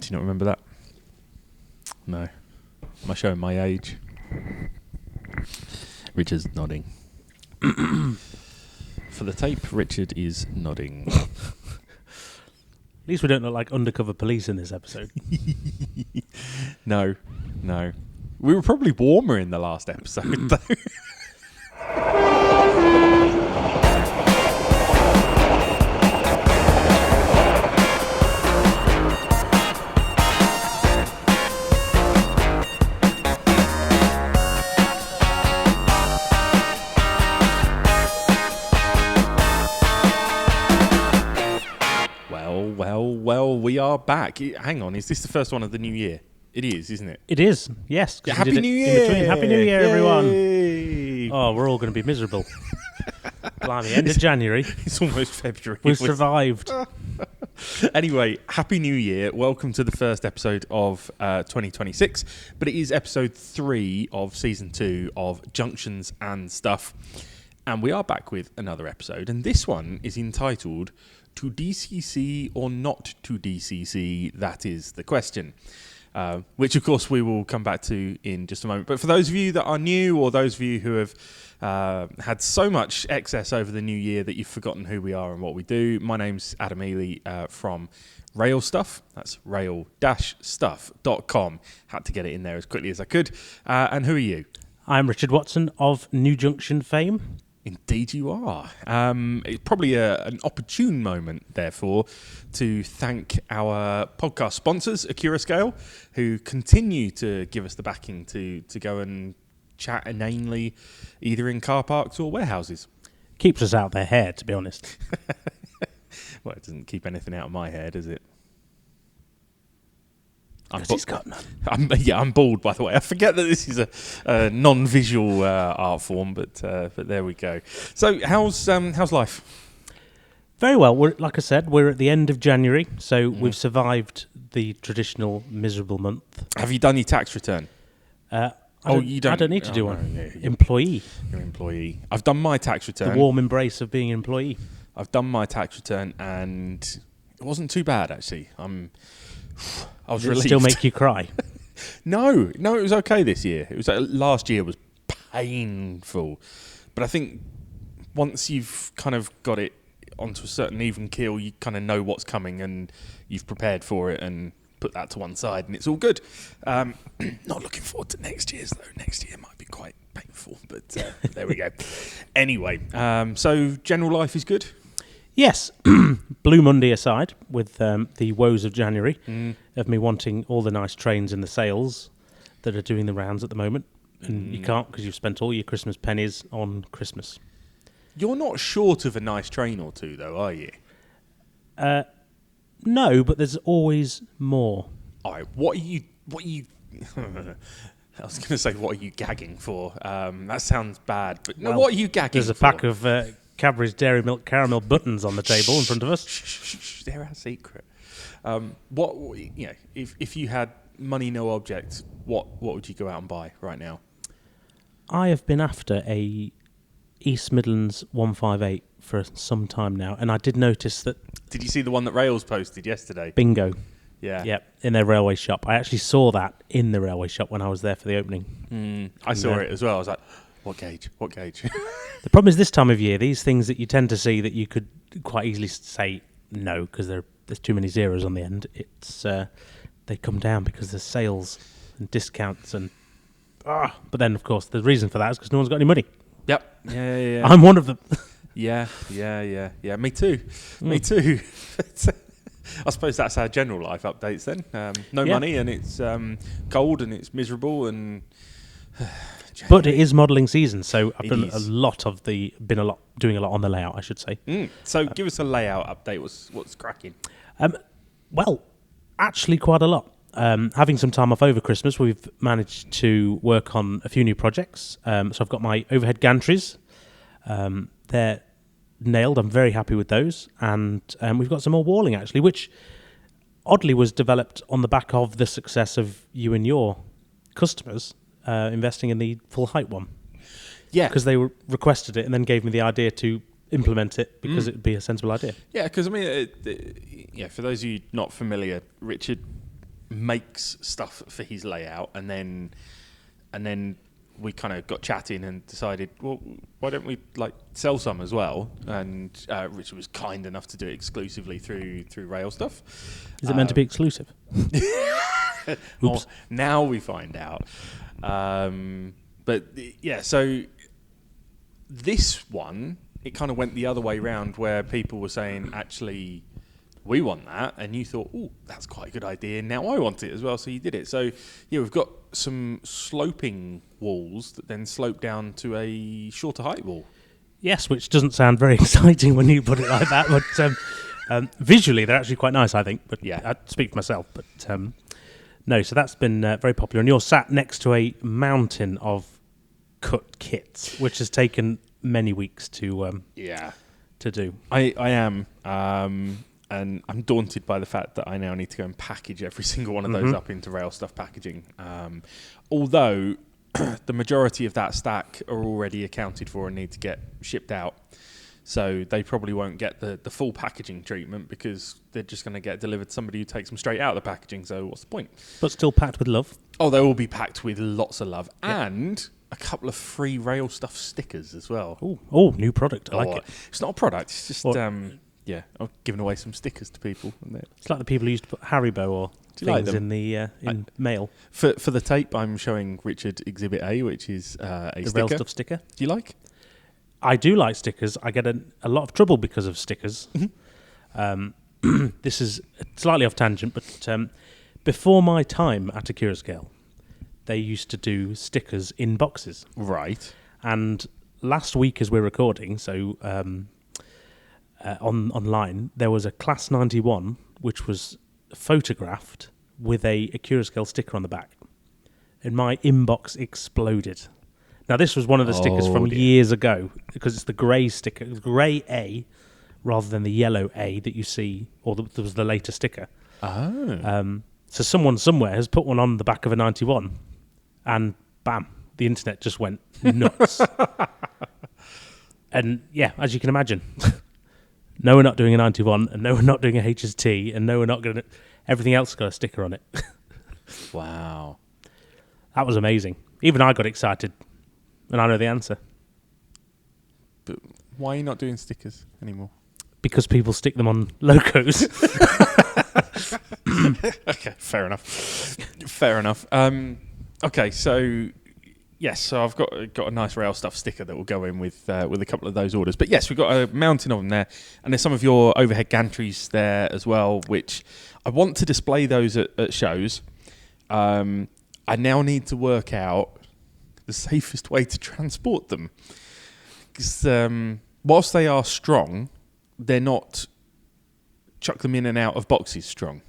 Do you not remember that? No. Am I showing my age? Richard's nodding. For the tape, Richard is nodding. At least we don't look like undercover police in this episode. No. We were probably warmer in the last episode, though. Well, we are back. Hang on, is this the first one of the new year? It is, isn't it? It is, yes. Yeah, Happy New Year! Happy New Year, everyone. Yay! Oh, we're all going to be miserable. Blimey, end of January. It's almost February. We've survived. Anyway, Happy New Year. Welcome to the first episode of 2026. But it is episode 3 of season 2 of Junctions and Stuff. And we are back with another episode. And this one is entitled To DCC or Not to DCC? That is the question. Which, of course, we will come back to in just a moment. But for those of you that are new or those of you who have had so much excess over the new year that you've forgotten who we are and what we do, my name's Adam Ely from RailStuff. That's rail-stuff.com. Had to get it in there as quickly as I could. And who are you? I'm Richard Watson of New Junction fame. Indeed you are. It's probably an opportune moment, therefore, to thank our podcast sponsors, Accurascale, who continue to give us the backing to go and chat inanely, either in car parks or warehouses. Keeps us out of their hair, to be honest. Well, it doesn't keep anything out of my hair, does it? He's got none. I'm bald, by the way. I forget that this is a non-visual art form, but there we go. So, how's life? Very well. Like I said, we're at the end of January, so we've survived the traditional miserable month. Have you done your tax return? You don't. I don't need to do one. No, employee. You're an employee. I've done my tax return. The warm embrace of being an employee. I've done my tax return, and it wasn't too bad, actually. I was relieved. Still make you cry? No, it was okay this year. It was last year was painful, but I think once you've kind of got it onto a certain even keel, you kind of know what's coming and you've prepared for it and put that to one side, and it's all good. Not looking forward to next year's though. Next year might be quite painful, but there we go. Anyway, so general life is good. Yes, Blue Monday aside, with the woes of January, of me wanting all the nice trains in the sales that are doing the rounds at the moment, and you can't because you've spent all your Christmas pennies on Christmas. You're not short of a nice train or two, though, are you? No, but there's always more. All right, what are you? I was going to say, what are you gagging for? That sounds bad, but no, what are you gagging for? There's a pack of Cadbury's Dairy Milk Caramel buttons on the table in front of us. Shh, they're our secret. If you had money, no object, what would you go out and buy right now? I have been after a East Midlands 158 for some time now, and I did notice that. Did you see the one that Rails posted yesterday? Bingo. Yeah. Yep, in their railway shop. I actually saw that in the railway shop when I was there for the opening. I saw it as well. I was like, what gauge? The problem is this time of year, these things that you tend to see that you could quite easily say no because there's too many zeros on the end. It's they come down because there's sales and discounts and but then of course the reason for that is because no one's got any money. Yep. Yeah. I'm one of them. Yeah. Me too. I suppose that's our general life updates then. No money and it's cold and it's miserable and. But it is modelling season, so I've done doing a lot on the layout, I should say. So give us a layout update. What's cracking? Well, actually quite a lot. Having some time off over Christmas, we've managed to work on a few new projects. So I've got my overhead gantries. They're nailed. I'm very happy with those. And we've got some more walling, actually, which oddly was developed on the back of the success of you and your customers investing in the full height one. Yeah. Because they requested it and then gave me the idea to implement it because it would be a sensible idea. Yeah, because I mean, for those of you not familiar, Richard makes stuff for his layout, and then we kind of got chatting and decided, well, why don't we like sell some as well? And Richard was kind enough to do it exclusively through RailStuff. Is it meant to be exclusive? Oops. Now we find out. But yeah, so this one, it kind of went the other way round, where people were saying, actually, we want that, and you thought, oh, that's quite a good idea, now I want it as well, so you did it. So yeah, we've got some sloping walls that then slope down to a shorter height wall. Yes, which doesn't sound very exciting when you put it like that, but visually they're actually quite nice, I think. But yeah, I speak for myself, but no, so that's been very popular, and you're sat next to a mountain of cut kits, which has taken many weeks to do. I am. And I'm daunted by the fact that I now need to go and package every single one of those up into RailStuff packaging. Although the majority of that stack are already accounted for and need to get shipped out. So they probably won't get the full packaging treatment, because they're just going to get delivered to somebody who takes them straight out of the packaging. So what's the point? But still packed with love. Oh, they will be packed with lots of love. Yep. And a couple of free RailStuff stickers as well. Oh, new product. I like it. It's not a product. It's just... yeah, I'm giving away some stickers to people. It's like the people who used to put Haribo or things in the mail. For the tape, I'm showing Richard Exhibit A, which is a the sticker. RailStuff sticker. Do you like? I do like stickers. I get a lot of trouble because of stickers. This is slightly off tangent, but before my time at Accurascale, they used to do stickers in boxes. Right. And last week, as we're recording, so... online, there was a Class 91 which was photographed with a Accurascale sticker on the back, and my inbox exploded. Now, this was one of the stickers from years ago, because it's the grey sticker, grey A, rather than the yellow A that you see, or there was the later sticker. Oh. So someone somewhere has put one on the back of a 91, and bam, the internet just went nuts. And yeah, as you can imagine... No, we're not doing a 91, and no, we're not doing a HST, and no, we're not going to... Everything else has got a sticker on it. Wow. That was amazing. Even I got excited, and I know the answer. But why are you not doing stickers anymore? Because people stick them on logos. Okay, fair enough. Fair enough. Okay, so... Yes, so I've got a nice RailStuff sticker that will go in with a couple of those orders. But yes, we've got a mountain of them there, and there's some of your overhead gantries there as well, which I want to display those at shows. I now need to work out the safest way to transport them, because whilst they are strong, they're not chuck them in and out of boxes strong.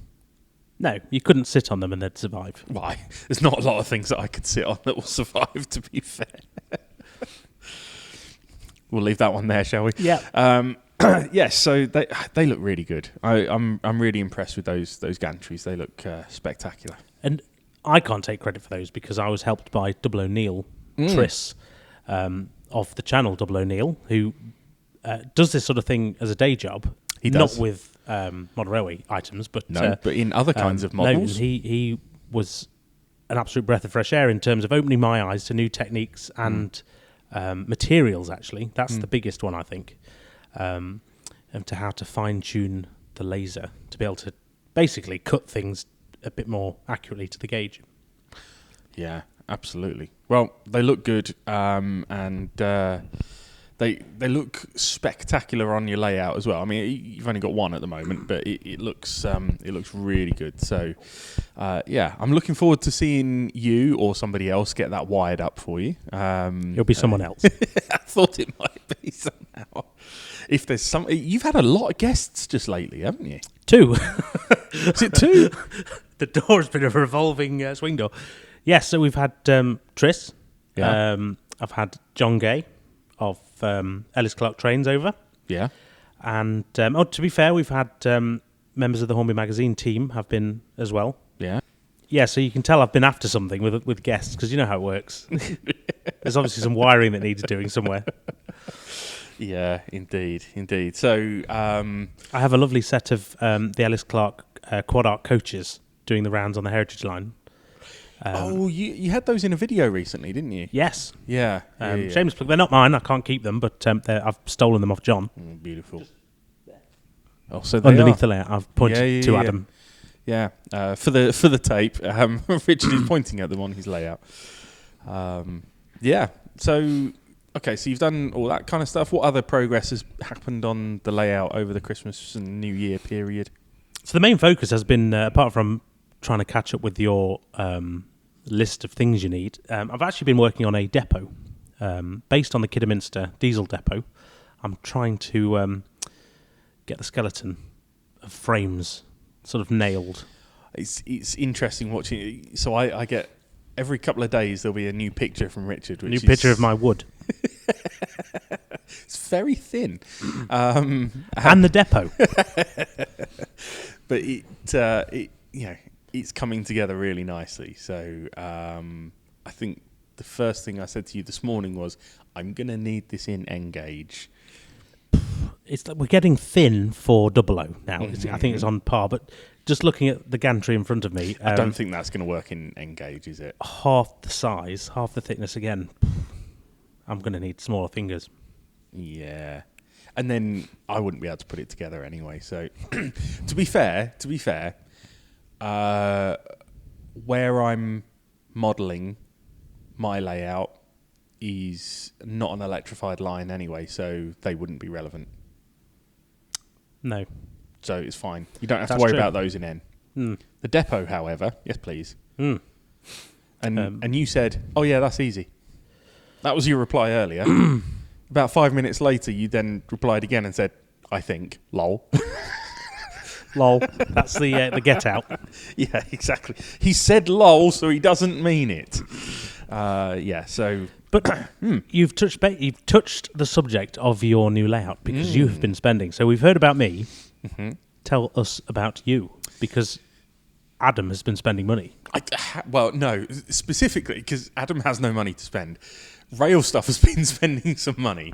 No, you couldn't sit on them and they'd survive. Why? There's not a lot of things that I could sit on that will survive, to be fair. We'll leave that one there, shall we? Yeah. Yes, so they look really good. I'm really impressed with those gantries. They look spectacular. And I can't take credit for those, because I was helped by Double O'Neill, Tris, of the channel Double O'Neill, who does this sort of thing as a day job. He does. Not with model railway items, but but in other kinds of models. No, he was an absolute breath of fresh air in terms of opening my eyes to new techniques and materials. Actually, that's the biggest one, I think, and to how to fine tune the laser to be able to basically cut things a bit more accurately to the gauge. Yeah, absolutely. Well, they look good, and. They look spectacular on your layout as well. I mean, you've only got one at the moment, but it looks really good. So, yeah, I'm looking forward to seeing you or somebody else get that wired up for you. It'll be someone else. I thought it might be somehow. If there's some, you've had a lot of guests just lately, haven't you? 2. Is it 2? The door's been a revolving swing door. Yes, so we've had Tris. Yeah. I've had John Gay of Ellis Clark Trains over. Yeah. And to be fair, we've had members of the Hornby Magazine team have been as well. Yeah. Yeah, so you can tell I've been after something with guests, because you know how it works. There's obviously some wiring that needs doing somewhere. Yeah, indeed. So I have a lovely set of the Ellis Clark Quad Arc coaches doing the rounds on the Heritage Line. You had those in a video recently, didn't you? Yes. Yeah. Shameless plug. They're not mine. I can't keep them, but I've stolen them off John. Beautiful. Oh, so they Underneath are. the layout, I've pointed to Adam. Yeah. For the tape, Richard is pointing at them on his layout. Yeah. So, okay. So you've done all that kind of stuff. What other progress has happened on the layout over the Christmas and New Year period? So the main focus has been, apart from trying to catch up with your list of things you need, I've actually been working on a depot based on the Kidderminster diesel depot. I'm trying to get the skeleton of frames sort of nailed. It's interesting watching. So I get every couple of days there'll be a new picture from Richard. New picture of my wood. It's very thin, and the depot. But it's coming together really nicely. So I think the first thing I said to you this morning was, I'm going to need this in N gauge. It's like we're getting thin for 00 now. I think it's on par, but just looking at the gantry in front of me... I don't think that's going to work in N gauge, is it? Half the size, half the thickness again. I'm going to need smaller fingers. Yeah. And then I wouldn't be able to put it together anyway. So to be fair, where I'm modelling my layout is not an electrified line anyway, so they wouldn't be relevant. No. So it's fine. You don't have to worry about those in N. The depot, however, yes please. And you said, oh yeah, that's easy. That was your reply earlier. About 5 minutes later, you then replied again and said, I think, lol. Lol. That's the get out. Yeah, exactly. He said lol, so he doesn't mean it. So... But you've touched the subject of your new layout because you have been spending. So we've heard about me. Mm-hmm. Tell us about you, because Adam has been spending money. Well, no, specifically because Adam has no money to spend. RailStuff has been spending some money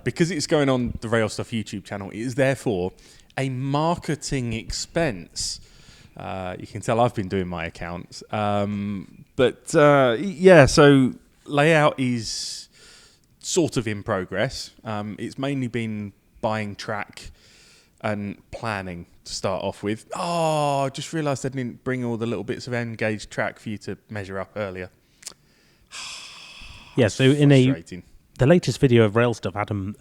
because it's going on the RailStuff YouTube channel. It is therefore a marketing expense. You can tell I've been doing my accounts, so layout is sort of in progress. It's mainly been buying track and planning to start off with. Oh, I just realised I didn't bring all the little bits of N-gauge track for you to measure up earlier. Yeah, so in the latest video of RailStuff, Adam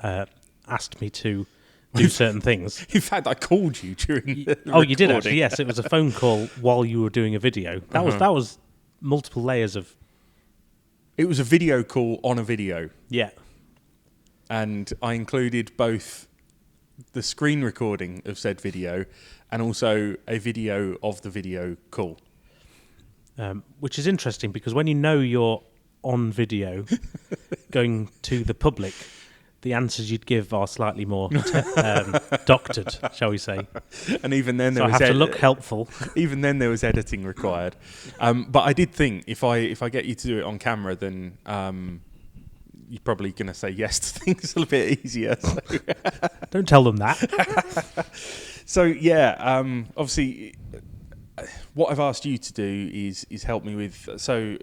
asked me to do certain things. In fact, I called you during the recording. You did actually, yes. It was a phone call while you were doing a video. That was multiple layers of... It was a video call on a video. Yeah. And I included both the screen recording of said video and also a video of the video call. Which is interesting because when you know you're on video going to the public, the answers you'd give are slightly more doctored, shall we say. And even then, I have to look helpful. Even then, there was editing required. But I did think if I get you to do it on camera, then you're probably going to say yes to things a little bit easier. So. Don't tell them that. So yeah, obviously, what I've asked you to do is help me with. So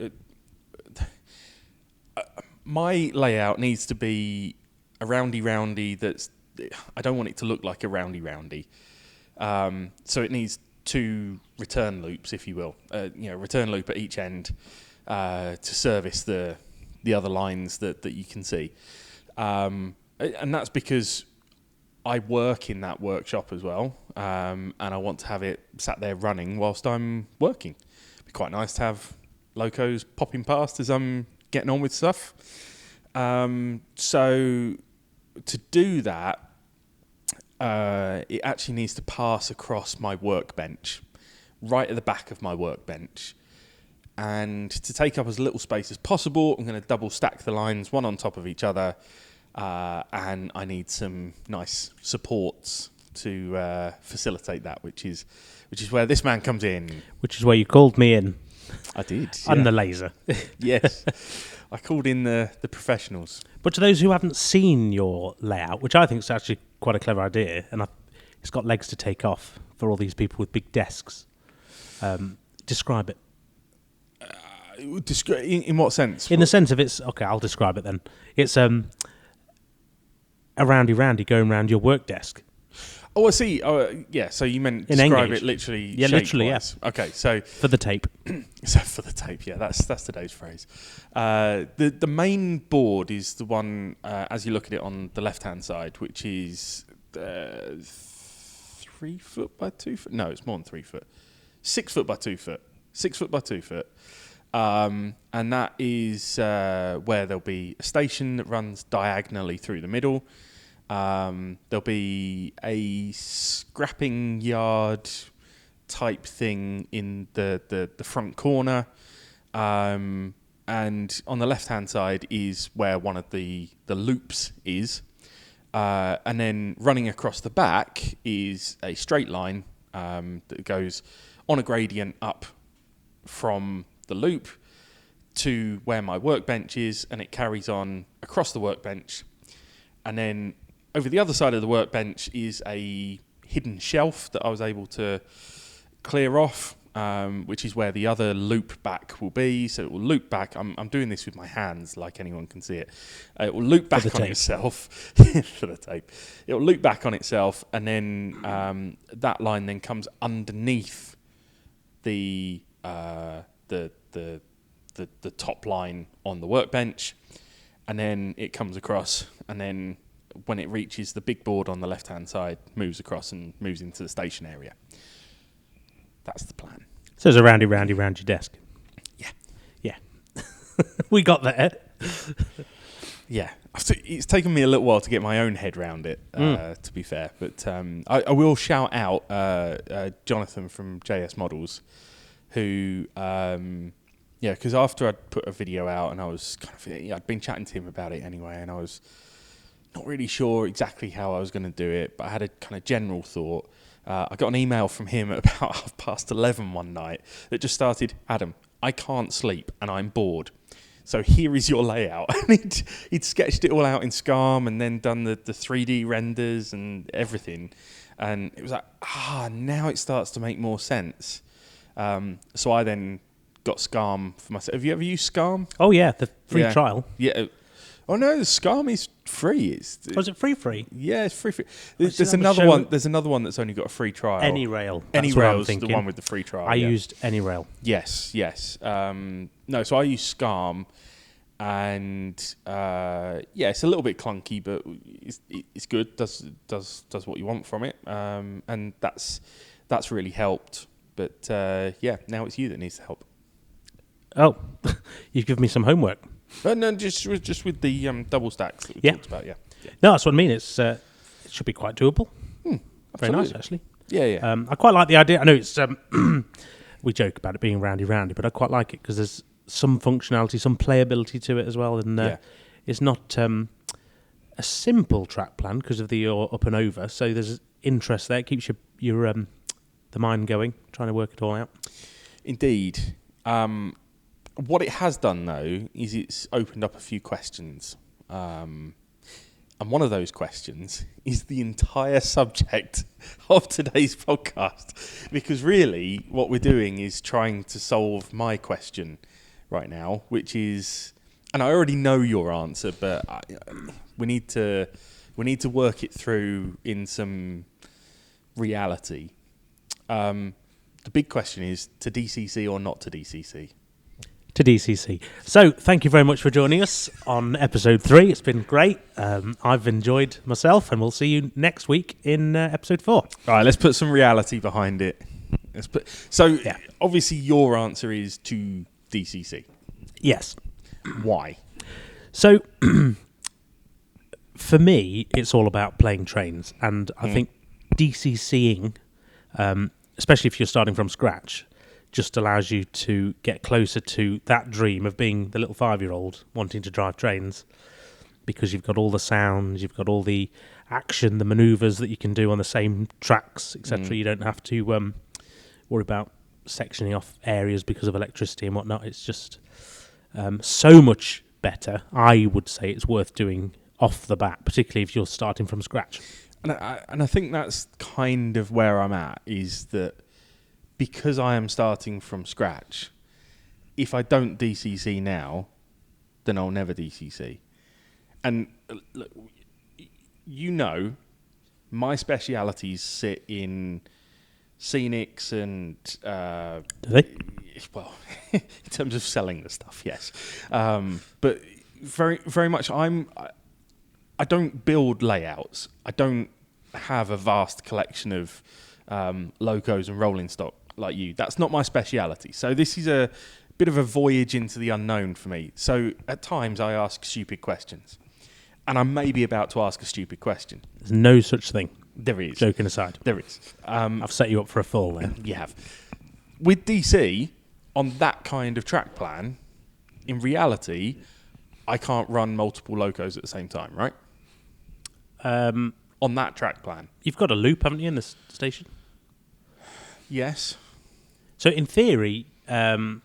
my layout needs to be a roundy that's... I don't want it to look like a roundy. So it needs 2 return loops, if you will. Return loop at each end to service the other lines that you can see. And that's because I work in that workshop as well, and I want to have it sat there running whilst I'm working. It'd be quite nice to have locos popping past as I'm getting on with stuff. So to do that, it actually needs to pass across my workbench, right at the back of my workbench. And to take up as little space as possible, I'm going to double stack the lines, one on top of each other, and I need some nice supports to facilitate that, which is where this man comes in. Which is where you called me in. I did. I'm the laser. Yes. I called in the professionals. But to those who haven't seen your layout, which I think is actually quite a clever idea, and it's got legs to take off for all these people with big desks. Describe it. In what sense? In the sense of it's... Okay, I'll describe it then. It's a roundy going round your work desk. Oh, I see. Yeah, so you meant In describe Engage. it literally. Yeah, literally, shape-wise. Okay, so For the tape. so for the tape, yeah, that's today's phrase. The main board is the one as you look at it on the left hand side, which is 3 foot by 2 foot. No, it's more than 3 foot. 6 foot by 2 foot. 6 foot by 2 foot. And that is where there'll be a station that runs diagonally through the middle. There'll be a scrapping yard type thing in the front corner. And on the left-hand side is where one of the loops is. And then running across the back is a straight line that goes on a gradient up from the loop to where my workbench is, and it carries on across the workbench. And then over the other side of the workbench is a hidden shelf that I was able to clear off, which is where the other loop back will be. So it will loop back. I'm doing this with my hands, like anyone can see it. It will loop back on itself for the tape. It will loop back on itself, and then that line then comes underneath the top line on the workbench, and then it comes across, and then when it reaches the big board on the left hand side, moves across and moves into the station area. That's the plan. So it's a round your desk. Yeah. We got there. Yeah. It's taken me a little while to get my own head around it, to be fair. But I will shout out Jonathan from JS Models, who, because after I'd put a video out and I was I'd been chatting to him about it anyway, and I was not really sure exactly how I was going to do it, but I had a kind of general thought. I got an email from him at about 11:30 one night that just started, "Adam, I can't sleep and I'm bored. So here is your layout." And he'd sketched it all out in SCARM and then done the 3D renders and everything. And it was like, now it starts to make more sense. So I then got SCARM for myself. Have you ever used SCARM? Oh, yeah, the free trial. Yeah. Oh no, the SCARM is free. Was it free? Yeah, it's free. There's another one. There's another one that's only got a free trial. AnyRail. AnyRail's the one with the free trial. I used AnyRail. Yes. No, so I use SCARM, and it's a little bit clunky, but it's good. Does what you want from it, and that's really helped. But now it's you that needs the help. Oh, you've given me some homework. No, just with the double stacks that we talked about. Yeah. No, that's what I mean. It should be quite doable. Very nice, actually. Yeah. I quite like the idea. I know it's we joke about it being roundy, but I quite like it because there's some functionality, some playability to it as well, and it's not a simple track plan because of the up and over. So there's interest there. It keeps your the mind going, trying to work it all out. Indeed. What it has done, though, is it's opened up a few questions. And one of those questions is the entire subject of today's podcast. Because really, what we're doing is trying to solve my question right now, which is, and I already know your answer, but we need to work it through in some reality. The big question is, to DCC or not to DCC? To DCC. So, thank you very much for joining us on episode 3. It's been great. I've enjoyed myself, and we'll see you next week in episode 4. All right, let's put some reality behind it. Obviously, your answer is to DCC. Yes. Why? So, for me, it's all about playing trains, and I think DCCing, especially if you're starting from scratch, just allows you to get closer to that dream of being the little 5-year-old wanting to drive trains, because you've got all the sounds, you've got all the action, the manoeuvres that you can do on the same tracks, etc. You don't have to worry about sectioning off areas because of electricity and whatnot. It's just so much better. I would say it's worth doing off the bat, particularly if you're starting from scratch. And I think that's kind of where I'm at, is that because I am starting from scratch, if I don't DCC now, then I'll never DCC. And look, my specialities sit in scenics and Do they? well, in terms of selling the stuff, yes. But very, very much, I don't build layouts. I don't have a vast collection of locos and rolling stock like you. That's not my speciality. So this is a bit of a voyage into the unknown for me. So at times I ask stupid questions, and I may be about to ask a stupid question. There's no such thing. There is. Joking aside. There is. I've set you up for a fall there. You have. With DC, on that kind of track plan, in reality, I can't run multiple locos at the same time, right? On that track plan. You've got a loop, haven't you, in the station? Yes. So in theory, there's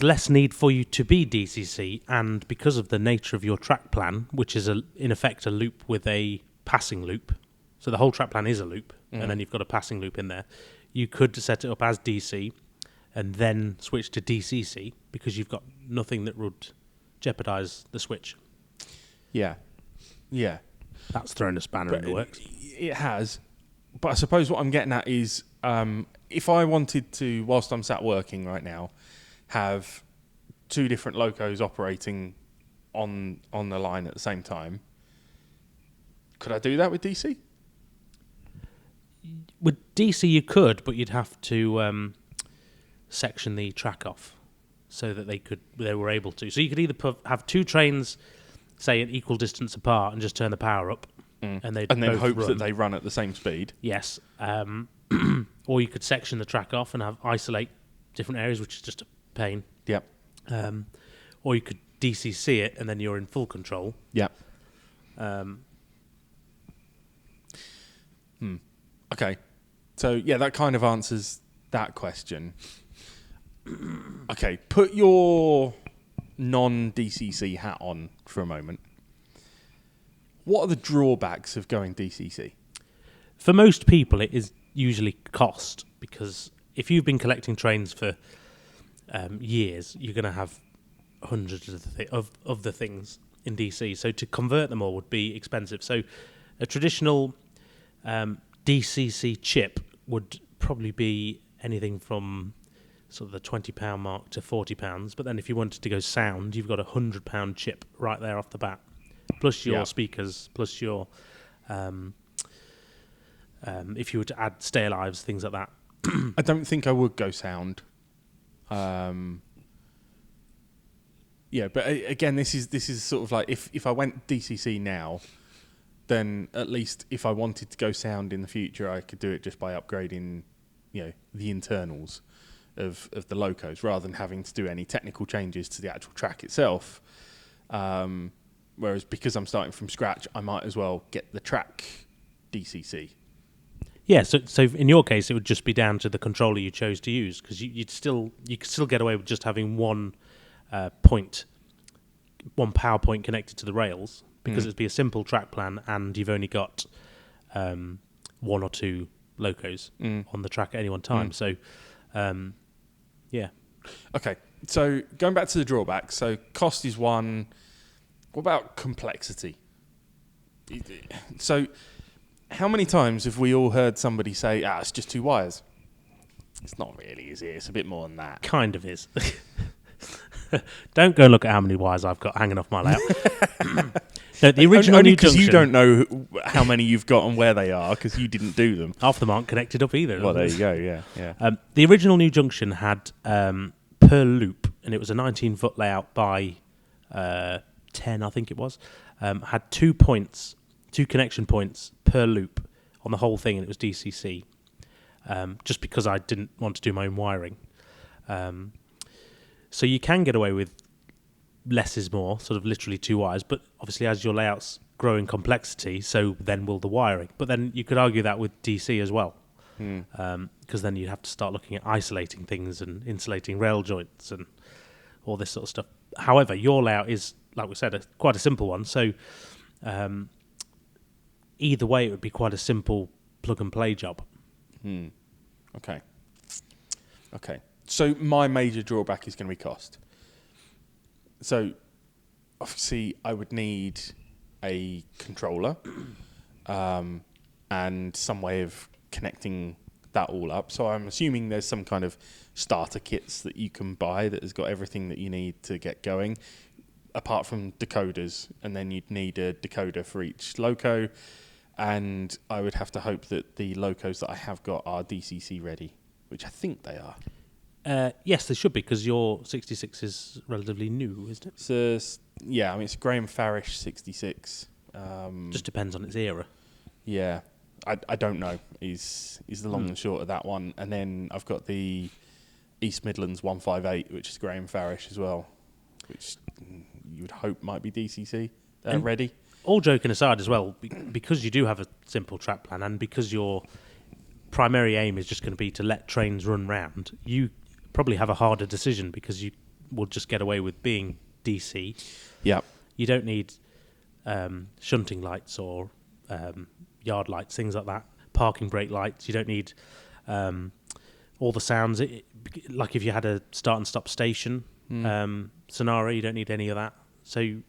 less need for you to be DCC, and because of the nature of your track plan, which is in effect a loop with a passing loop, so the whole track plan is a loop, and then you've got a passing loop in there, you could set it up as DC and then switch to DCC because you've got nothing that would jeopardise the switch. Yeah. Yeah. That's thrown a spanner in the works. It has. But I suppose what I'm getting at is if I wanted to, whilst I'm sat working right now, have two different locos operating on the line at the same time, could I do that with DC? With DC you could, but you'd have to section the track off so that they were able to. So you could either have two trains, say, at equal distance apart and just turn the power up, and then hope run. that they run at the same speed. Yes. Or you could section the track off and isolate different areas, which is just a pain. Yep. Or you could DCC it and then you're in full control. Yep. Okay. So, yeah, that kind of answers that question. Okay, put your non-DCC hat on for a moment. What are the drawbacks of going DCC? For most people, it is usually cost, because if you've been collecting trains for years, you're going to have hundreds of the things in DC. So to convert them all would be expensive. So a traditional DCC chip would probably be anything from sort of the £20 mark to £40. But then if you wanted to go sound, you've got a £100 chip right there off the bat, plus your speakers, plus your if you were to add stay alives, things like that. I don't think I would go sound. Yeah, but again, this is sort of like if I went DCC now, then at least if I wanted to go sound in the future, I could do it just by upgrading, the internals of the locos rather than having to do any technical changes to the actual track itself. Whereas because I'm starting from scratch, I might as well get the track DCC. Yeah, so in your case, it would just be down to the controller you chose to use, because you could still get away with just having one power point connected to the rails, because it'd be a simple track plan, and you've only got one or two locos on the track at any one time. So, yeah. Okay, so going back to the drawbacks, so cost is one. What about complexity? So, how many times have we all heard somebody say, it's just two wires? It's not really, is it? It's a bit more than that. Kind of is. Don't go and look at how many wires I've got hanging off my layout. No, the original only new because junction, you don't know how many you've got and where they are, because you didn't do them. half of them aren't connected up either. Well, there you go, yeah. The original new junction had per loop, and it was a 19-foot layout by 10, I think it was, had 2 points, 2 connection points per loop on the whole thing, and it was DCC, just because I didn't want to do my own wiring. So you can get away with less is more, sort of literally 2 wires, but obviously as your layouts grow in complexity, so then will the wiring. But then you could argue that with DC as well, because then you'd have to start looking at isolating things and insulating rail joints and all this sort of stuff. However, your layout is, like we said, quite a simple one, so either way it would be quite a simple plug-and-play job. Okay. So my major drawback is going to be cost. So obviously I would need a controller and some way of connecting that all up. So I'm assuming there's some kind of starter kits that you can buy that has got everything that you need to get going, apart from decoders, and then you'd need a decoder for each loco, and I would have to hope that the locos that I have got are DCC ready, which I think they are. Yes, they should be, because your 66 is relatively new, isn't it? So yeah, I mean it's a Graham Farish 66. Just depends on its era. Yeah, I don't know is the long and short of that one. And then I've got the East Midlands 158, which is Graham Farish as well, which you would hope might be DCC ready. All joking aside as well, because you do have a simple track plan, and because your primary aim is just going to be to let trains run round, you probably have a harder decision, because you will just get away with being DC. Yeah. You don't need shunting lights or yard lights, things like that, parking brake lights. You don't need all the sounds. Like if you had a start and stop station scenario, you don't need any of that. So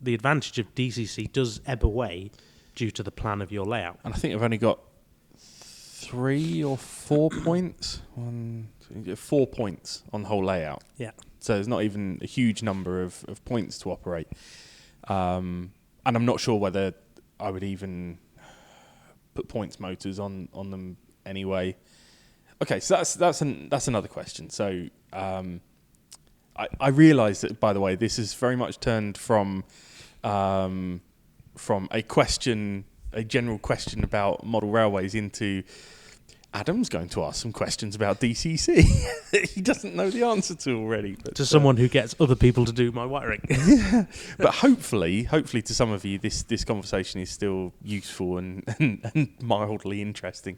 the advantage of DCC does ebb away due to the plan of your layout. And I think I've only got 3 or 4 points. 4 points on the whole layout. Yeah. So there's not even a huge number of points to operate. And I'm not sure whether I would even put points motors on them anyway. Okay, so that's another question. So I realise that, by the way, this is very much turned from a general question about model railways, into Adam's going to ask some questions about DCC. He doesn't know the answer to already. But, to someone who gets other people to do my wiring. Yeah. But hopefully to some of you, this conversation is still useful and mildly interesting.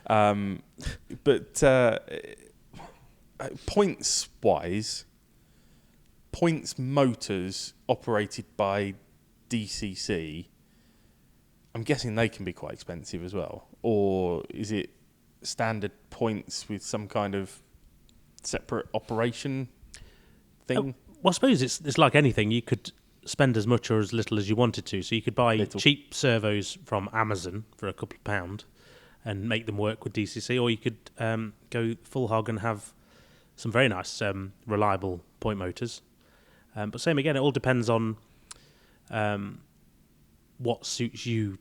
But points-wise, points motors operated by DCC, I'm guessing they can be quite expensive as well. Or is it standard points with some kind of separate operation thing? Well, I suppose it's like anything. You could spend as much or as little as you wanted to. So you could buy cheap servos from Amazon for a couple of £1 and make them work with DCC, or you could go full hog and have some very nice, reliable point motors. But same again, it all depends on what suits you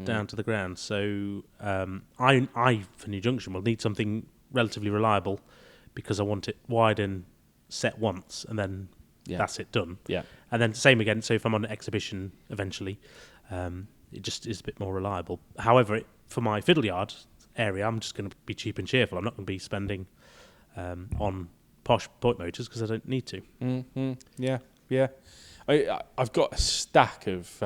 down to the ground. So I for New Junction will need something relatively reliable, because I want it wide and set once, and then that's it done. Yeah. And then same again. So if I'm on an exhibition eventually, it just is a bit more reliable. However, for my fiddle yard area, I'm just going to be cheap and cheerful. I'm not going to be spending on posh point motors, because I don't need to. Mm-hmm. Yeah. I've got a stack of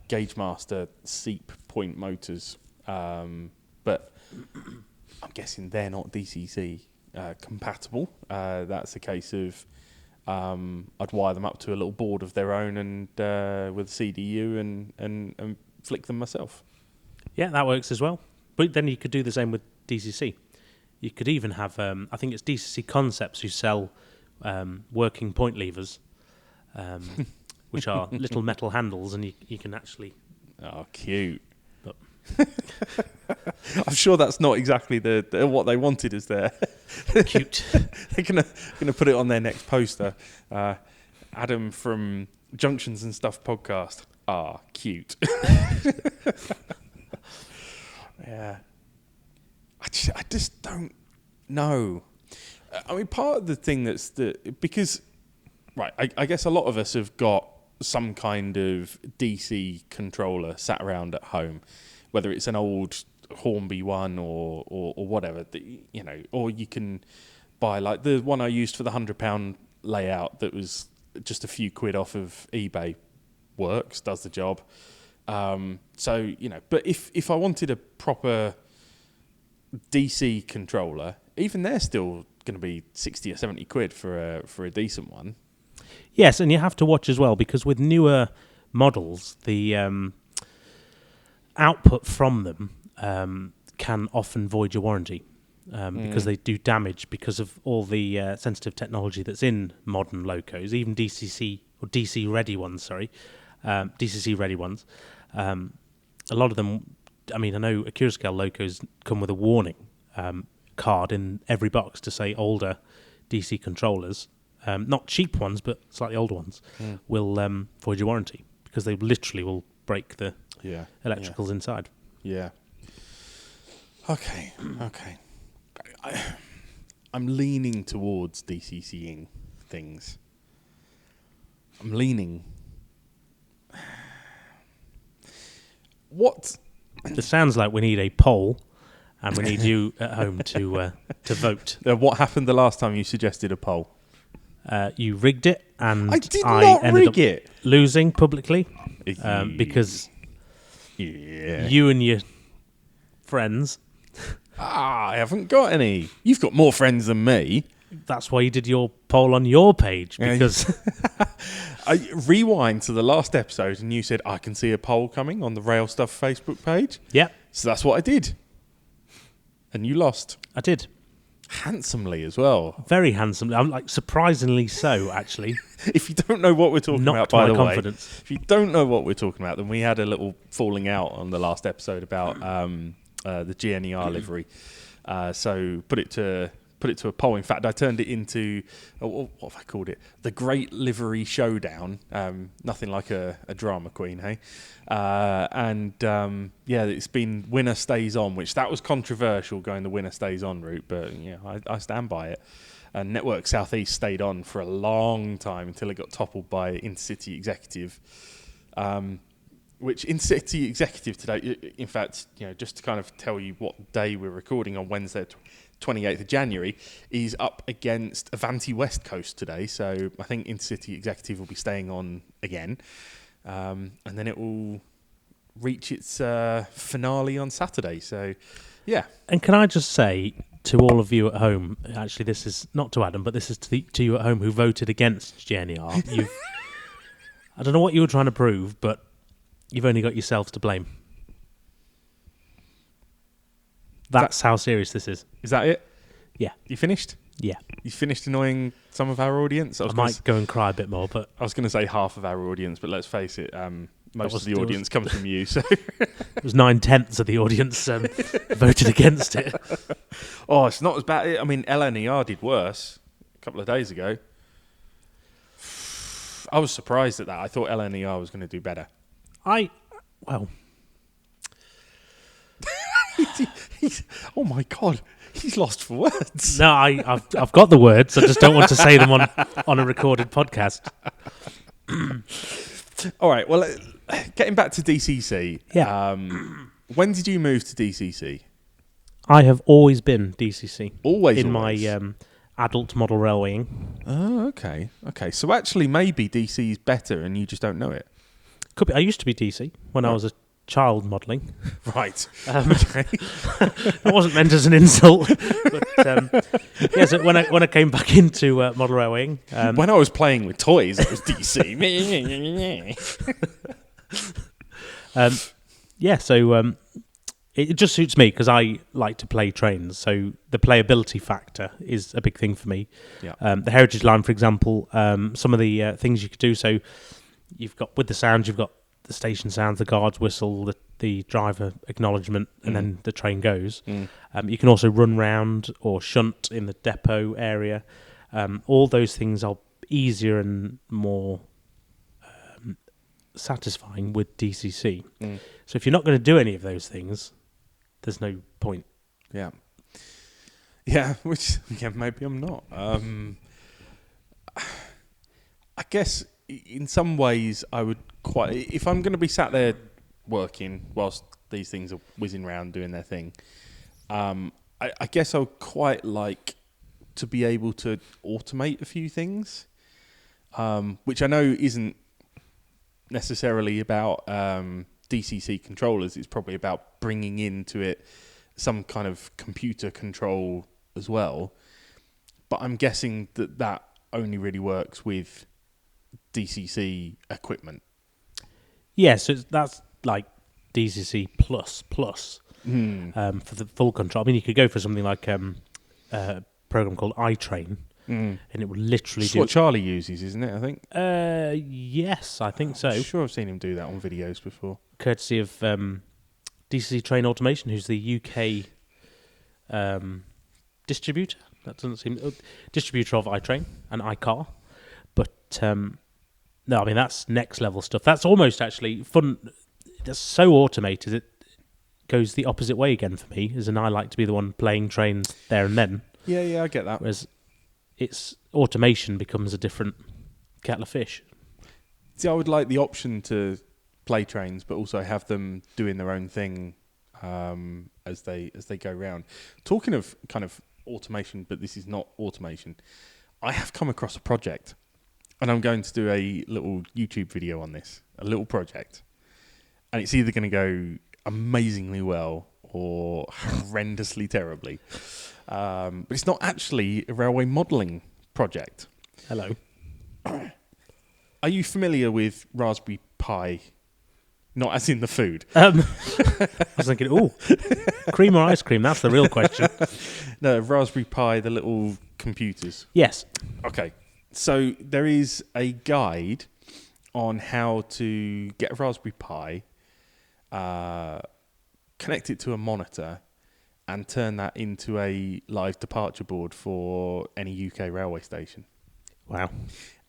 Gauge Master Seep point motors, but I'm guessing they're not DCC compatible. That's a case of I'd wire them up to a little board of their own and with a CDU and flick them myself. Yeah, that works as well. But then you could do the same with DCC. You could even have, I think it's DCC Concepts who sell working point levers, which are little metal handles, and you can actually... Oh, cute. But I'm sure that's not exactly the what they wanted as their... Cute. They're gonna put it on their next poster. Adam from Junctions and Stuff podcast. Ah, cute. Yeah. I just don't know. I mean, part of the thing because, right, I guess a lot of us have got some kind of DC controller sat around at home, whether it's an old Hornby one or whatever, or you can buy like the one I used for the £100 layout that was just a few quid off of eBay. Works, does the job. So, but if I wanted a proper DC controller, even they're still going to be 60 or 70 quid for a decent one. Yes, and you have to watch as well, because with newer models, the output from them can often void your warranty because they do damage because of all the sensitive technology that's in modern locos, even DCC or DC ready ones. DCC ready ones. A lot of them. I mean, I know Accurascale locos come with a warning card in every box to say older DC controllers, not cheap ones, but slightly older ones, will void your warranty because they literally will break the electricals inside. Yeah. Okay. I'm leaning towards DCCing things. I'm leaning. What? It sounds like we need a poll, and we need you at home to vote. What happened the last time you suggested a poll? You rigged it, and I did not ended rig it. Losing publicly because you and your friends. I haven't got any. You've got more friends than me. That's why you did your poll on your page, because I rewind to the last episode and you said, I can see a poll coming on the RailStuff Facebook page. Yep. So that's what I did. And you lost. I did. Handsomely as well. Very handsomely. I'm like surprisingly so, actually. If you don't know what we're talking about, by the way, if you don't know what we're talking about, then we had a little falling out on the last episode about the GNER livery. So put it to a poll. In fact, I turned it into, what have I called it? The Great Livery Showdown. Nothing like a drama queen, hey? It's been winner stays on, which that was controversial, going the winner stays on route, but I stand by it. And Network Southeast stayed on for a long time until it got toppled by Intercity Executive. Which Intercity Executive today, in fact, just to kind of tell you what day we're recording on Wednesday, 28th of January, is up against Avanti West Coast today. So I think Intercity Executive will be staying on again. And then it will reach its finale on Saturday. So, yeah. And can I just say to all of you at home, actually this is not to Adam, but this is to you at home who voted against GNER. I don't know what you were trying to prove, but you've only got yourselves to blame. That's how serious this is. Is that it? Yeah. You finished? Yeah. You finished annoying some of our audience? I might go and cry a bit more, but... I was going to say half of our audience, but let's face it, most of the audience comes from you, so... It was 9/10 of the audience voted against it. Oh, it's not as bad. I mean, LNER did worse a couple of days ago. I was surprised at that. I thought LNER was going to do better. Well... Oh my God, he's lost for words. No, I've got the words. I just don't want to say them on a recorded podcast. All right. Well, getting back to DCC. Yeah. When did you move to DCC? I have always been DCC. Always. My adult model railwaying. Oh, okay. Okay. So actually, maybe DC is better, and you just don't know it. Could be. I used to be DC when I was a child modelling. Right. Okay. That wasn't meant as an insult. But so when I came back into model railwaying, when I was playing with toys, it was DC. So it just suits me because I like to play trains. So the playability factor is a big thing for me. Yeah. The Heritage Line, for example, some of the things you could do. So you've got, with the sounds, you've got the station sounds, the guard's whistle, the driver acknowledgement, and then the train goes. You can also run round or shunt in the depot area. All those things are easier and more satisfying with DCC. So if you're not going to do any of those things, there's no point. Yeah. Yeah, which maybe I'm not. I guess in some ways I would if I'm going to be sat there working whilst these things are whizzing around doing their thing, I guess I would quite like to be able to automate a few things, which I know isn't necessarily about DCC controllers. It's probably about bringing into it some kind of computer control as well. But I'm guessing that only really works with DCC equipment. Yeah, so that's like DCC plus. for the full control. I mean, you could go for something like a program called iTrain, and it would literally It's do... what Charlie uses, isn't it, I think? Yes, I think so. I'm sure I've seen him do that on videos before. Courtesy of DCC Train Automation, who's the UK distributor. That doesn't seem... distributor of iTrain and iCar. But, no, I mean, that's next level stuff. That's almost actually fun. It's so automated, it goes the opposite way again for me, as in I like to be the one playing trains there and then. Yeah, I get that. Whereas it's automation becomes a different kettle of fish. See, I would like the option to play trains, but also have them doing their own thing as they go round. Talking of kind of automation, but this is not automation. I have come across a project, and I'm going to do a little YouTube video on this, a little project, and it's either going to go amazingly well or horrendously terribly. But it's not actually a railway modelling project. Hello. Are you familiar with Raspberry Pi? Not as in the food. I was thinking, cream or ice cream? That's the real question. No, Raspberry Pi, the little computers. Yes. Okay. So there is a guide on how to get a Raspberry Pi, connect it to a monitor, and turn that into a live departure board for any UK railway station. Wow.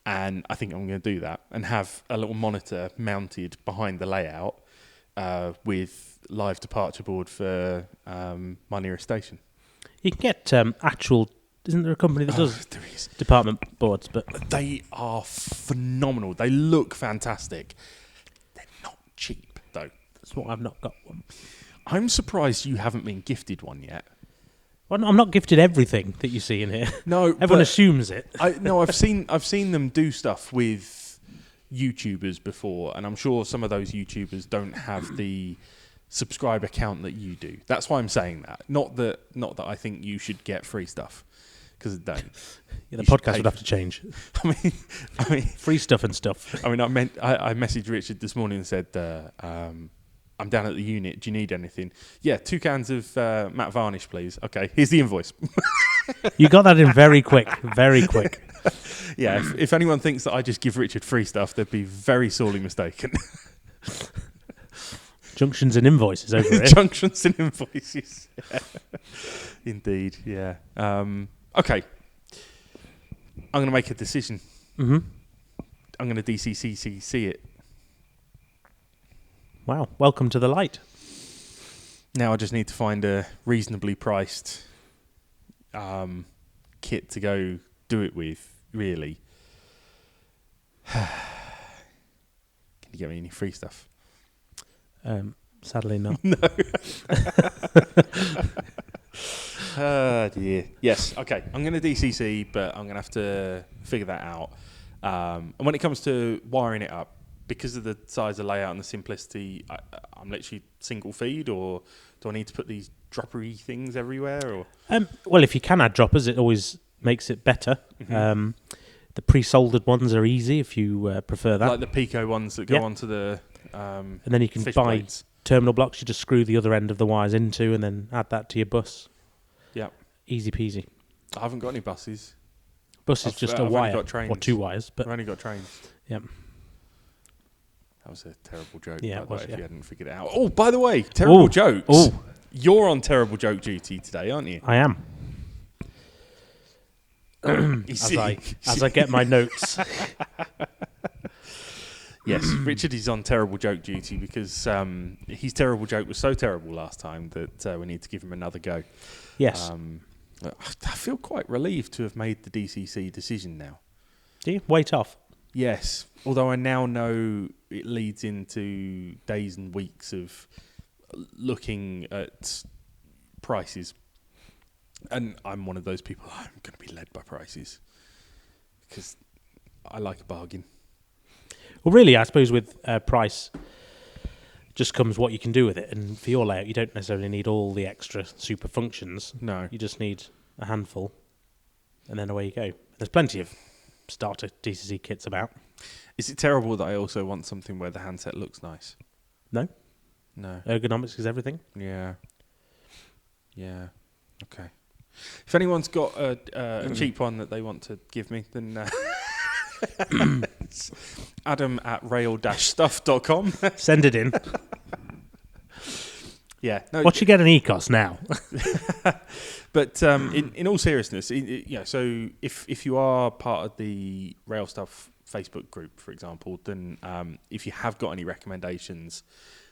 And I think I'm going to do that and have a little monitor mounted behind the layout with live departure board for my nearest station. You can get actual... Isn't there a company that does there is. Department boards? But They are phenomenal. They look fantastic. They're not cheap, though. that's what I've not got one. I'm surprised you haven't been gifted one yet. Well, I'm not gifted everything that you see in here. No, Everyone assumes it. I've seen them do stuff with YouTubers before, and I'm sure some of those YouTubers don't have the subscriber count that you do. That's why I'm saying that. Not that I think you should get free stuff, because it don't. Yeah, the podcast would have to change. I mean, Free stuff and stuff. I messaged Richard this morning and said, I'm down at the unit. Do you need anything? Yeah, 2 cans of matte varnish, please. Okay, here's the invoice. You got that in very quick. Very quick. Yeah, if anyone thinks that I just give Richard free stuff, they'd be very sorely mistaken. Junctions and invoices over here. Junctions and invoices. Yeah. Indeed, yeah. Okay. I'm going to make a decision. Mm-hmm. I'm going to DCC it. Wow. Welcome to the light. Now I just need to find a reasonably priced kit to go do it with, really. Can you get me any free stuff? Sadly not. No. Oh dear. Yes. Okay. I'm going to DCC, but I'm going to have to figure that out. And when it comes to wiring it up, because of the size of layout and the simplicity, I'm literally single feed, or do I need to put these droppery things everywhere? Or well, if you can add droppers, it always makes it better. Mm-hmm. The pre-soldered ones are easy if you prefer that. Like the Pico ones that go onto the and then you can buy plates. Terminal blocks. You just screw the other end of the wires into and then add that to your bus. Yeah. Easy peasy. I haven't got any buses. Bus is just a I've wire only got trains. or 2 wires. But I've only got trains. Yep. That was a terrible joke. Yeah, by the way, yeah. if you hadn't figured it out. Oh, by the way, terrible jokes. Oh. You're on terrible joke duty today, aren't you? I am. As I get my notes. Yes, Richard is on terrible joke duty because his terrible joke was so terrible last time that we need to give him another go. Yes. I feel quite relieved to have made the DCC decision now. Do you? Weight off. Yes, although I now know it leads into days and weeks of looking at prices. And I'm one of those people, I'm going to be led by prices because I like a bargain. Well, really, I suppose with price just comes what you can do with it. And for your layout, you don't necessarily need all the extra super functions. No. You just need a handful, and then away you go. There's plenty of starter DCC kits about. Is it terrible that I also want something where the handset looks nice? No? No. Ergonomics is everything. Yeah. Yeah. Okay. If anyone's got a cheap one that they want to give me, then it's adam@rail-stuff.com. Send it in. Yeah. No, What you get an ECOS now? But in all seriousness, so if you are part of the RailStuff Facebook group, for example, then if you have got any recommendations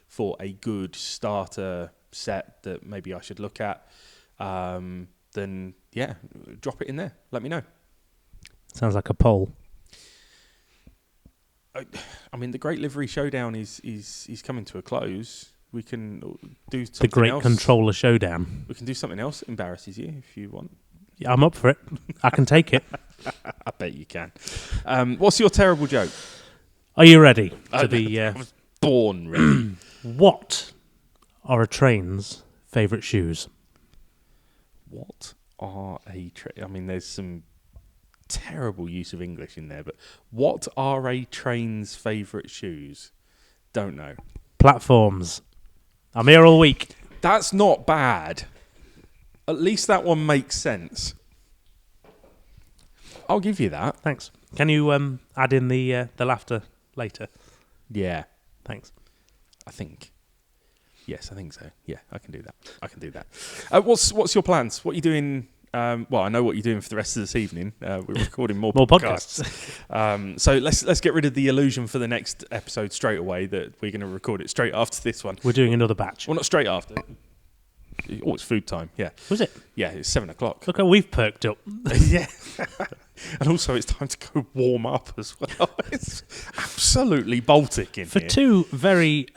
for a good starter set that maybe I should look at, then yeah, drop it in there. Let me know. Sounds like a poll. I mean, the Great Livery Showdown is coming to a close. We can do something The Great else. Controller Showdown. We can do something else that embarrasses you if you want. Yeah, I'm up for it. I can take it. I bet you can. What's your terrible joke? Are you ready to be... I was born ready. What are a train's favourite shoes? What are a I mean, there's some terrible use of English in there, but what are a train's favourite shoes? Don't know. Platforms. I'm here all week. That's not bad. At least that one makes sense. I'll give you that. Thanks. Can you add in the laughter later? Yeah, Thanks. I think. Yes, I think so. Yeah, I can do that. What's your plans? What are you doing? Well, I know what you're doing for the rest of this evening. We're recording more podcasts. So let's get rid of the illusion for the next episode straight away that we're going to record it straight after this one. We're doing another batch. Well, not straight after. Oh, it's food time. Yeah. Was it? Yeah, it's 7:00. Look how we've perked up. Yeah. And also it's time to go warm up as well. It's absolutely Baltic in For here. two very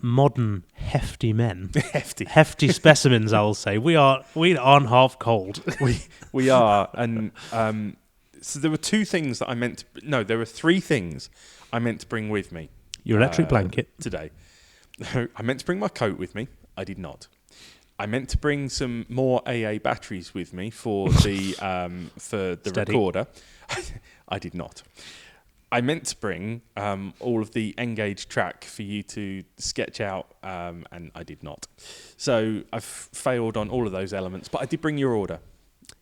modern, hefty men. Hefty. Hefty specimens, I will say. We aren't half cold. We are. And so there were two things that I meant to... No, there were three things I meant to bring with me. Your electric blanket. Today. I meant to bring my coat with me. I did not. I meant to bring some more AA batteries with me for the Steady. recorder. I did not. I meant to bring all of the N-gauge track for you to sketch out, and I did not. So I've failed on all of those elements, but I did bring your order.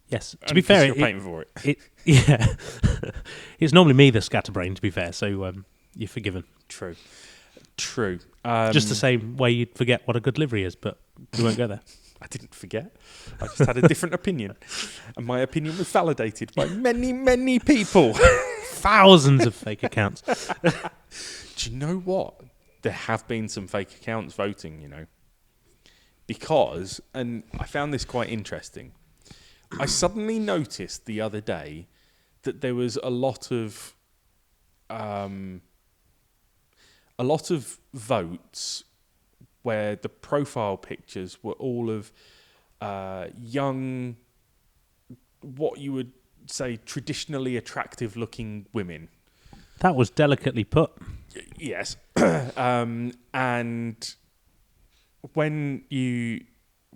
Yes. To be fair, you're paying for it. Yeah. It's normally me the scatterbrain, to be fair, so you're forgiven. True. Just the same way you'd forget what a good livery is, but we won't go there. I didn't forget. I just had a different opinion. And my opinion was validated by many, many people. Thousands of fake accounts. Do you know what? There have been some fake accounts voting, you know. Because, and I found this quite interesting, I suddenly noticed the other day that there was a lot of votes where the profile pictures were all of young, what you would say traditionally attractive looking women. That was delicately put. Yes. And when you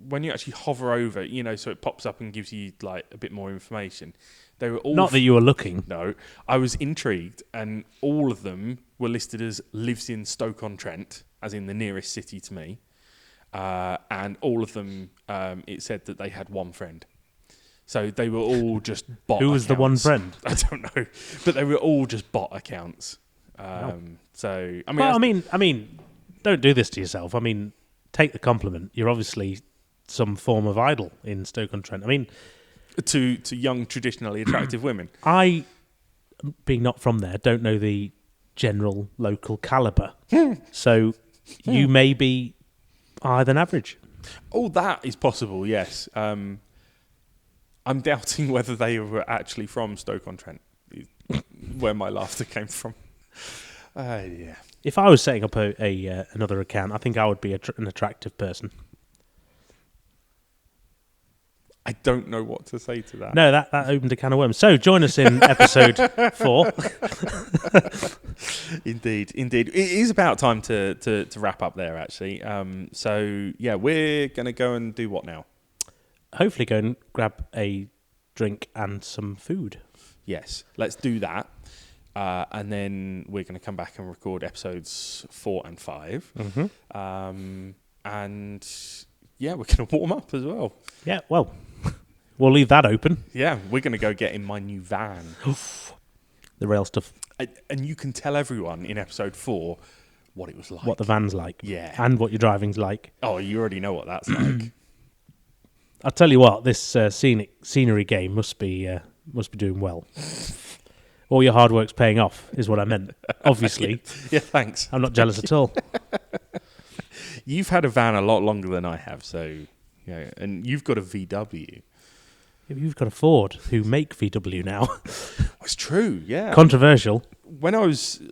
actually hover over, you know, so it pops up and gives you like a bit more information. They were all Not that you were looking. No, I was intrigued, and all of them were listed as lives in Stoke-on-Trent, as in the nearest city to me. And all of them, it said that they had one friend. So they were all just bot Who was accounts. the one friend? I don't know, but they were all just bot accounts. So I mean, I mean, don't do this to yourself. I mean, take the compliment. You're obviously some form of idol in Stoke-on-Trent. I mean, to young, traditionally attractive women. I, being not from there, don't know the general local calibre. So you may be higher than average. Oh, that is possible, yes. I'm doubting whether they were actually from Stoke-on-Trent, where my laughter came from. Yeah. If I was setting up another account, I think I would be an attractive person. I don't know what to say to that. No, that opened a can of worms. So join us in episode 4. Indeed. It is about time to wrap up there, actually. So, yeah, we're going to go and do what now? Hopefully go and grab a drink and some food. Yes, let's do that. And then we're going to come back and record episodes 4 and 5. Mm-hmm. And yeah, we're going to warm up as well. Yeah, well, we'll leave that open. Yeah, we're going to go get in my new van. The RailStuff, And you can tell everyone in episode 4 what it was like. what the van's like. Yeah. And what your driving's like. Oh, you already know what that's like. I'll tell you what, this scenery game must be doing well. All your hard work's paying off, is what I meant. Obviously. Yeah, thanks. I'm not jealous at all. You've had a van a lot longer than I have, so yeah, and you've got a VW. Yeah, you've got a Ford who make VW now. It's true, yeah. Controversial. When I was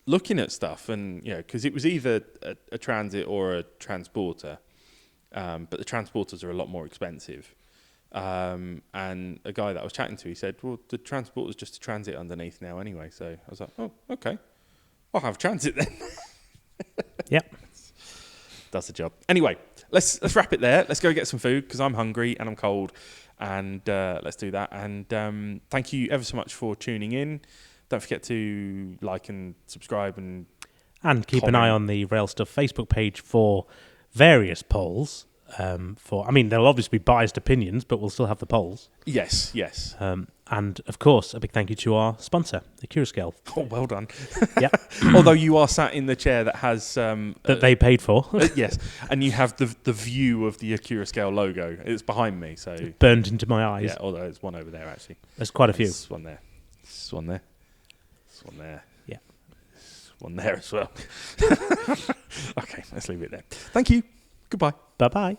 looking at stuff, and because it was either a transit or a transporter, but the transporters are a lot more expensive. And a guy that I was chatting to, he said, well, the transporter's just a transit underneath now anyway. So I was like, oh, okay. I'll have transit then. Yep. Does the job. Anyway, let's wrap it there. Let's go get some food because I'm hungry and I'm cold. And let's do that. And thank you ever so much for tuning in. Don't forget to like and subscribe and keep an eye on the RailStuff Facebook page for various polls. There'll obviously be biased opinions, but we'll still have the polls. Yes. And of course, a big thank you to our sponsor, the Curascale. Oh, well done. Yeah. Although you are sat in the chair that has that they paid for. Yes, and you have the view of the Curascale logo. It's behind me, so burned into my eyes. Yeah, although there's one over there actually. There's quite a few. There's one there. There's one there. There's one there. Yeah. There's one there as well. Okay, let's leave it there. Thank you. Goodbye. Bye-bye.